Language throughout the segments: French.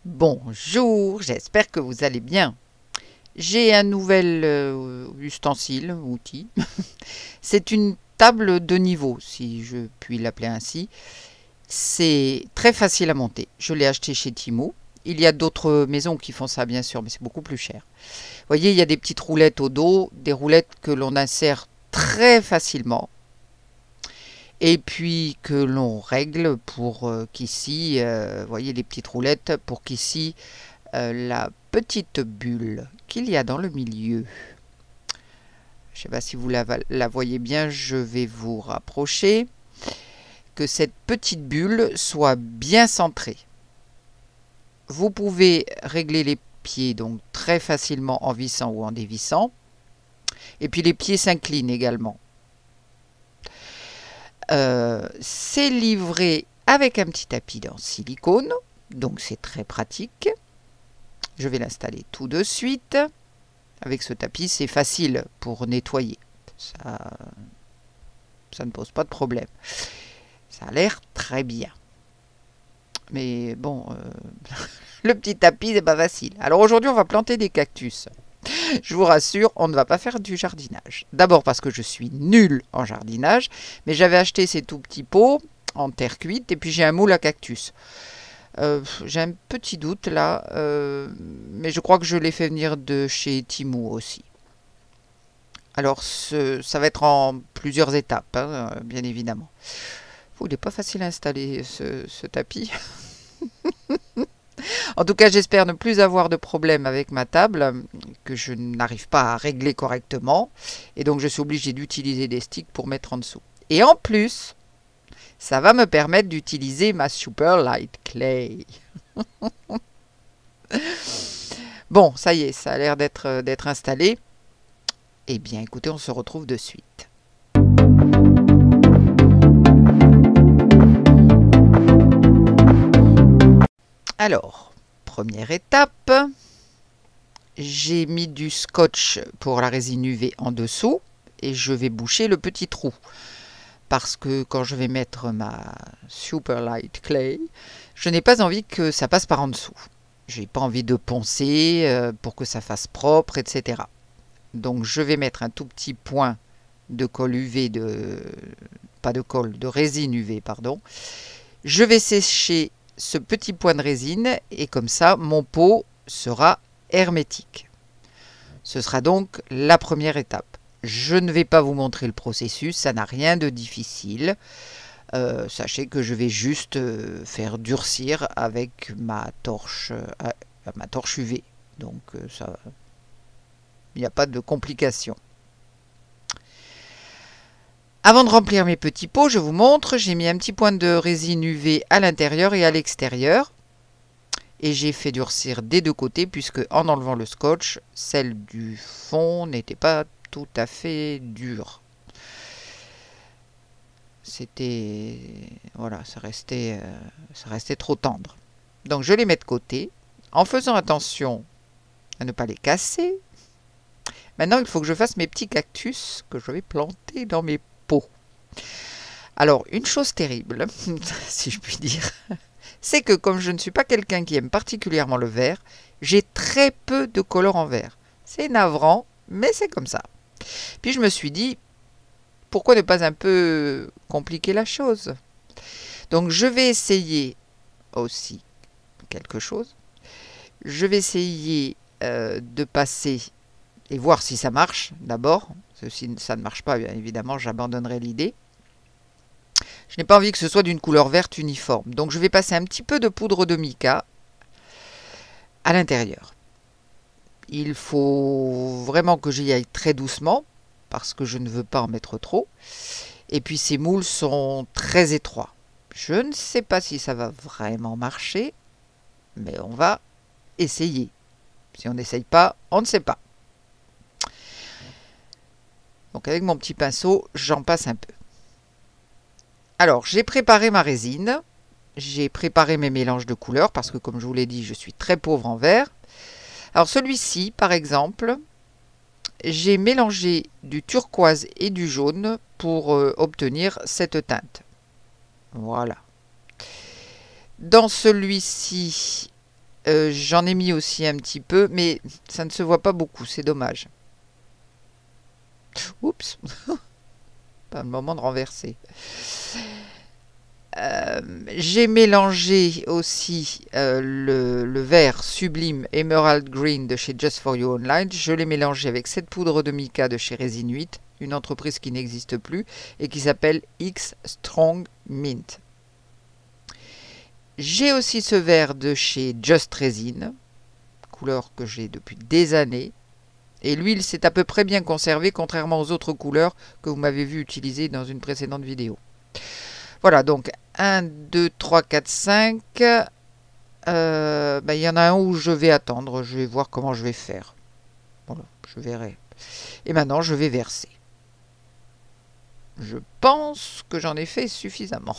Bonjour, j'espère que vous allez bien. J'ai un nouvel ustensile, outil. C'est une table de niveau, si je puis l'appeler ainsi. C'est très facile à monter. Je l'ai acheté chez Temu. Il y a d'autres maisons qui font ça, bien sûr, mais c'est beaucoup plus cher. Vous voyez, il y a des petites roulettes au dos, des roulettes que l'on insère très facilement et puis que l'on règle pour qu'ici, vous voyez les petites roulettes, pour qu'ici, la petite bulle qu'il y a dans le milieu. Je ne sais pas si vous la voyez bien, je vais vous rapprocher. Que cette petite bulle soit bien centrée. Vous pouvez régler les pieds donc très facilement en vissant ou en dévissant. Et puis les pieds s'inclinent également. C'est livré avec un petit tapis en silicone, donc c'est très pratique. Je vais l'installer tout de suite. Avec ce tapis, c'est facile pour nettoyer. Ça ne pose pas de problème. Ça a l'air très bien. Mais bon, le petit tapis, c'est pas facile. Alors aujourd'hui, on va planter des cactus. Je vous rassure, on ne va pas faire du jardinage. D'abord parce que je suis nulle en jardinage, mais j'avais acheté ces tout petits pots en terre cuite et puis j'ai un moule à cactus. J'ai un petit doute là, mais je crois que je l'ai fait venir de chez Temu aussi. Alors ça va être en plusieurs étapes, hein, bien évidemment. Il n'est pas facile à installer ce tapis. En tout cas, j'espère ne plus avoir de problème avec ma table, que je n'arrive pas à régler correctement. Et donc, je suis obligé d'utiliser des sticks pour mettre en dessous. Et en plus, ça va me permettre d'utiliser ma Super Light Clay. Bon, ça y est, ça a l'air d'être installé. Eh bien, écoutez, on se retrouve de suite. Alors, première étape, j'ai mis du scotch pour la résine UV en dessous et je vais boucher le petit trou. Parce que quand je vais mettre ma Super Light Clay, je n'ai pas envie que ça passe par en dessous. Je n'ai pas envie de poncer pour que ça fasse propre, etc. Donc je vais mettre un tout petit point de colle UV, de résine UV, pardon. Je vais sécher ce petit point de résine et comme ça mon pot sera hermétique. Ce sera donc la première étape. Je ne vais pas vous montrer le processus, ça n'a rien de difficile. Sachez que je vais juste faire durcir avec ma torche UV. Donc ça, il n'y a pas de complications. Avant de remplir mes petits pots, je vous montre, j'ai mis un petit point de résine UV à l'intérieur et à l'extérieur. Et j'ai fait durcir des deux côtés puisque en enlevant le scotch, celle du fond n'était pas tout à fait dure. C'était... Voilà, ça restait trop tendre. Donc je les mets de côté en faisant attention à ne pas les casser. Maintenant, il faut que je fasse mes petits cactus que je vais planter dans mes pots. Alors, une chose terrible, si je puis dire, c'est que comme je ne suis pas quelqu'un qui aime particulièrement le vert, j'ai très peu de colorant vert. C'est navrant, mais c'est comme ça. Puis je me suis dit, pourquoi ne pas un peu compliquer la chose? Donc je vais essayer aussi quelque chose. Je vais essayer de passer et voir si ça marche d'abord. Si ça ne marche pas, bien évidemment, j'abandonnerai l'idée. Je n'ai pas envie que ce soit d'une couleur verte uniforme. Donc je vais passer un petit peu de poudre de mica à l'intérieur. Il faut vraiment que j'y aille très doucement parce que je ne veux pas en mettre trop. Et puis ces moules sont très étroits. Je ne sais pas si ça va vraiment marcher, mais on va essayer. Si on n'essaye pas, on ne sait pas. Donc avec mon petit pinceau, j'en passe un peu. Alors, j'ai préparé ma résine. J'ai préparé mes mélanges de couleurs parce que, comme je vous l'ai dit, je suis très pauvre en vert. Alors, celui-ci, par exemple, j'ai mélangé du turquoise et du jaune pour obtenir cette teinte. Voilà. Dans celui-ci, J'en ai mis aussi un petit peu, mais ça ne se voit pas beaucoup, c'est dommage. Oups, pas le moment de renverser. J'ai mélangé aussi le vert sublime Emerald Green de chez Just For You Online. Je l'ai mélangé avec cette poudre de mica de chez Resin 8, une entreprise qui n'existe plus et qui s'appelle X Strong Mint. J'ai aussi ce vert de chez Just Resin, couleur que j'ai depuis des années. Et l'huile s'est à peu près bien conservée, contrairement aux autres couleurs que vous m'avez vu utiliser dans une précédente vidéo. Voilà, donc 1, 2, 3, 4, 5. Il y en a un où je vais attendre. Je vais voir comment je vais faire. Voilà, je verrai. Et maintenant, je vais verser. Je pense que j'en ai fait suffisamment.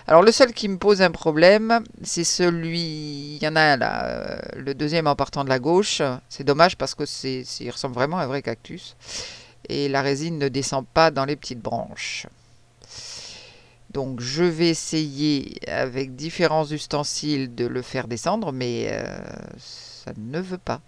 Alors, le seul qui me pose un problème, c'est celui... Il y en a un là, le deuxième en partant de la gauche. C'est dommage parce que il ressemble vraiment à un vrai cactus. Et la résine ne descend pas dans les petites branches. Donc je vais essayer avec différents ustensiles de le faire descendre, mais ça ne veut pas.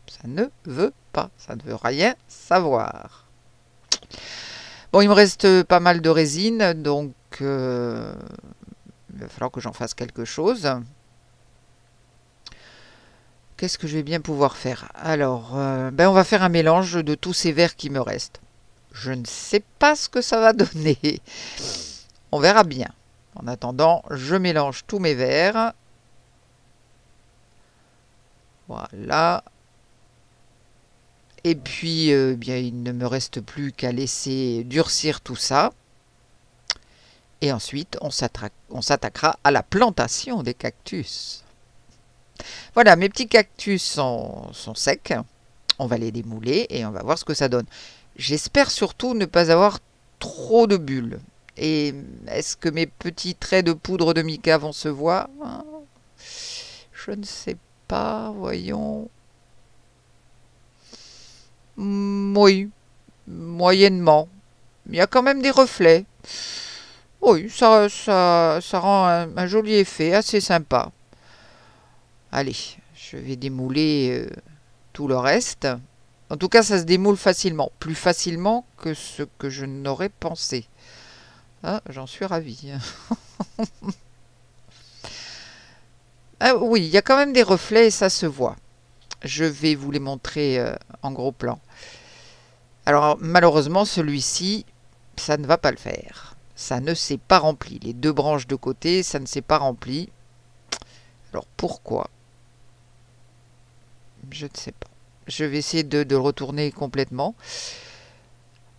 Ça ne veut pas. Ça ne veut rien savoir. Bon, il me reste pas mal de résine, donc il va falloir que j'en fasse quelque chose. Qu'est-ce que je vais bien pouvoir faire? Alors, on va faire un mélange de tous ces verres qui me restent. Je ne sais pas ce que ça va donner. On verra bien. En attendant, je mélange tous mes verres. Voilà. Et puis, il ne me reste plus qu'à laisser durcir tout ça. Et ensuite, on s'attaquera à la plantation des cactus. Voilà, mes petits cactus sont secs. On va les démouler et on va voir ce que ça donne. J'espère surtout ne pas avoir trop de bulles. Et est-ce que mes petits traits de poudre de mica vont se voir? Je ne sais pas, voyons. Oui, moyennement. Il y a quand même des reflets. Oui, ça rend un joli effet, assez sympa. Allez, je vais démouler tout le reste. En tout cas, ça se démoule facilement. Plus facilement que ce que je n'aurais pensé. Ah, j'en suis ravie. Ah oui, il y a quand même des reflets et ça se voit. Je vais vous les montrer en gros plan. Alors malheureusement, celui-ci, ça ne va pas le faire. Ça ne s'est pas rempli. Les deux branches de côté, ça ne s'est pas rempli. Alors pourquoi? Je ne sais pas. Je vais essayer de le retourner complètement.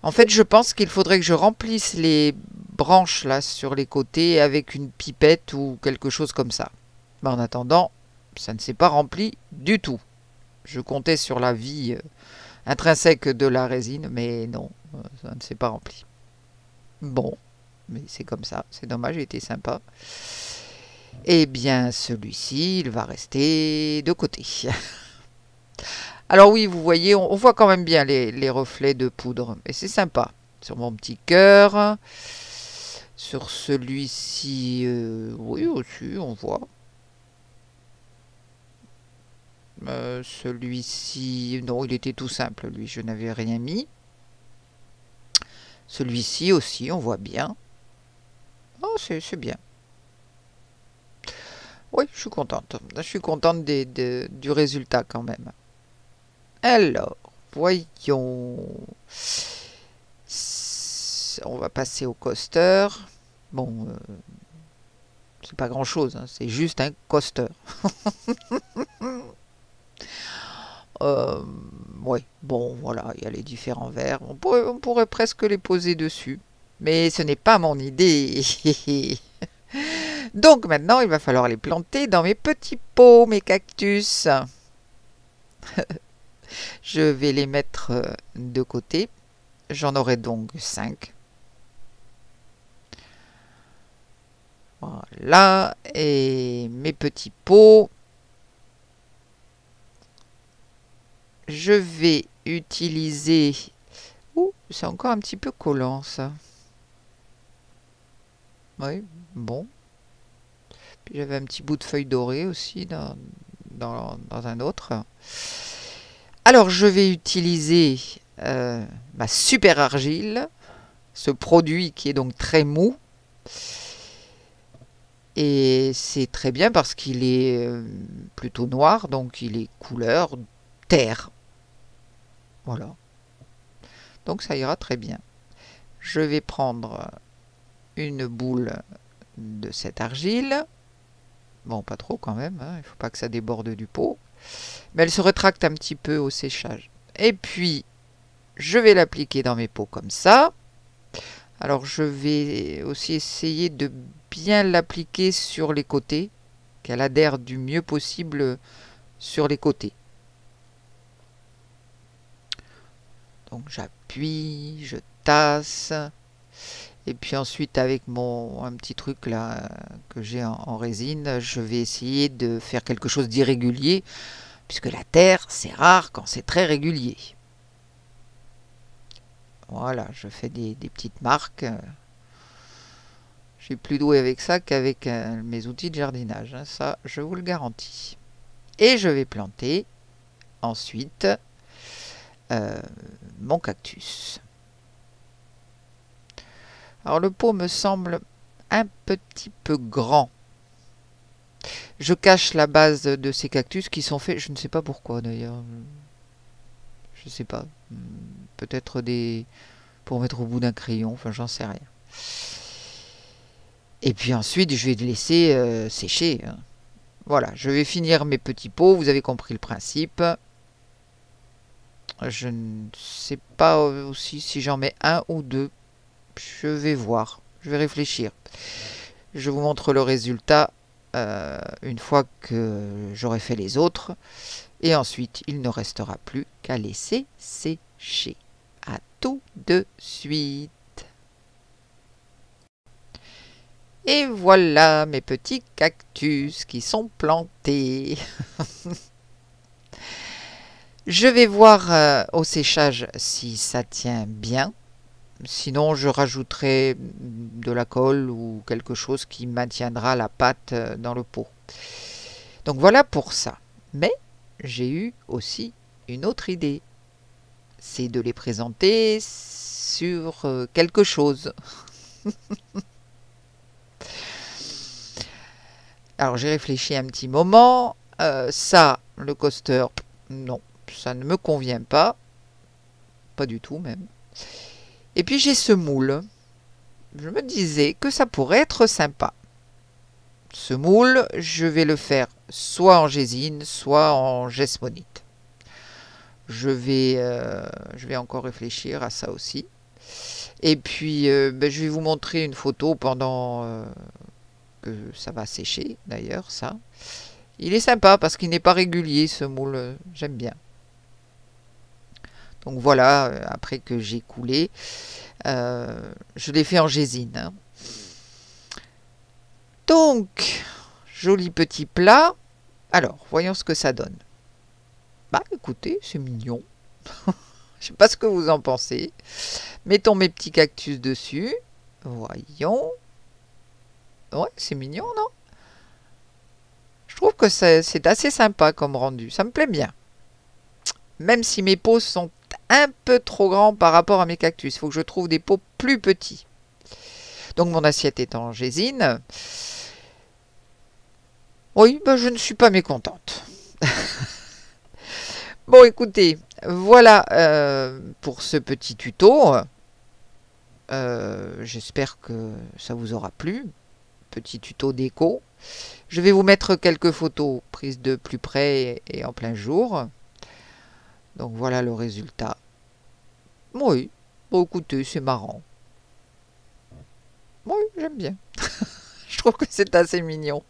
En fait, je pense qu'il faudrait que je remplisse les branches là sur les côtés avec une pipette ou quelque chose comme ça. Mais en attendant, ça ne s'est pas rempli du tout. Je comptais sur la vie intrinsèque de la résine, mais non, ça ne s'est pas rempli. Bon, mais c'est comme ça, c'est dommage, il était sympa. Eh bien, celui-ci, il va rester de côté. Alors oui, vous voyez, on voit quand même bien les reflets de poudre. Et c'est sympa. Sur mon petit cœur. Sur celui-ci, oui aussi, on voit. Celui-ci, non, il était tout simple, lui, je n'avais rien mis. Celui-ci aussi, on voit bien. Oh, c'est bien. Oui, je suis contente. Je suis contente du résultat quand même. Alors, voyons. On va passer au coaster. Bon, c'est pas grand chose, hein, c'est juste un coaster. Oui, bon, voilà, il y a les différents verres. On pourrait presque les poser dessus. Mais ce n'est pas mon idée. Donc maintenant, il va falloir les planter dans mes petits pots, mes cactus. Je vais les mettre de côté. J'en aurai donc 5. Voilà. Et mes petits pots. Je vais utiliser... Ouh, c'est encore un petit peu collant ça. Oui, bon. Puis j'avais un petit bout de feuille dorée aussi dans un autre. Alors je vais utiliser ma super argile, ce produit qui est donc très mou. Et c'est très bien parce qu'il est plutôt noir, donc il est couleur terre. Voilà. Donc ça ira très bien. Je vais prendre une boule de cette argile. Bon, pas trop quand même, hein, il ne faut pas que ça déborde du pot. Mais elle se rétracte un petit peu au séchage. Et puis, je vais l'appliquer dans mes pots comme ça. Alors, je vais aussi essayer de bien l'appliquer sur les côtés, qu'elle adhère du mieux possible sur les côtés. Donc, j'appuie, je tasse. Et puis ensuite, avec un petit truc là que j'ai en résine, je vais essayer de faire quelque chose d'irrégulier, puisque la terre, c'est rare quand c'est très régulier. Voilà, je fais des petites marques. Je suis plus doué avec ça qu'avec mes outils de jardinage, hein, ça, je vous le garantis. Et je vais planter ensuite mon cactus. Alors le pot me semble un petit peu grand. Je cache la base de ces cactus qui sont faits, je ne sais pas pourquoi d'ailleurs. Je ne sais pas. Peut-être pour mettre au bout d'un crayon, enfin j'en sais rien. Et puis ensuite je vais le laisser sécher. Hein. Voilà, je vais finir mes petits pots, vous avez compris le principe. Je ne sais pas aussi si j'en mets un ou deux. Je vais voir, je vais réfléchir. Je vous montre le résultat une fois que j'aurai fait les autres. Et ensuite, il ne restera plus qu'à laisser sécher. À tout de suite. Et voilà mes petits cactus qui sont plantés. Je vais voir au séchage si ça tient bien. Sinon, je rajouterai de la colle ou quelque chose qui maintiendra la pâte dans le pot. Donc voilà pour ça. Mais j'ai eu aussi une autre idée. C'est de les présenter sur quelque chose. Alors j'ai réfléchi un petit moment. Ça, le coaster, non, ça ne me convient pas. Pas du tout même. Et puis j'ai ce moule. Je me disais que ça pourrait être sympa. Ce moule, je vais le faire soit en gésine, soit en gessmonite. Je vais encore réfléchir à ça aussi. Et puis, je vais vous montrer une photo pendant que ça va sécher, d'ailleurs, ça. Il est sympa parce qu'il n'est pas régulier, ce moule. J'aime bien. Donc voilà, après que j'ai coulé, je l'ai fait en gésine. Hein. Donc, joli petit plat. Alors, voyons ce que ça donne. Bah, écoutez, c'est mignon. Je sais pas ce que vous en pensez. Mettons mes petits cactus dessus. Voyons. Ouais, c'est mignon, non? Je trouve que c'est assez sympa comme rendu. Ça me plaît bien. Même si mes pots sont un peu trop grands par rapport à mes cactus. Il faut que je trouve des pots plus petits. Donc mon assiette est en gésine. Oui, ben je ne suis pas mécontente. Bon, écoutez, voilà pour ce petit tuto. J'espère que ça vous aura plu. Petit tuto déco. Je vais vous mettre quelques photos prises de plus près et en plein jour. Donc voilà le résultat. Oui, bon écoutez, c'est marrant. Oui, j'aime bien. Je trouve que c'est assez mignon.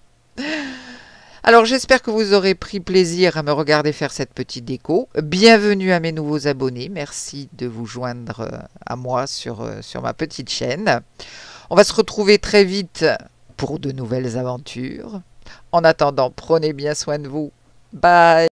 Alors j'espère que vous aurez pris plaisir à me regarder faire cette petite déco. Bienvenue à mes nouveaux abonnés. Merci de vous joindre à moi sur ma petite chaîne. On va se retrouver très vite pour de nouvelles aventures. En attendant, prenez bien soin de vous. Bye!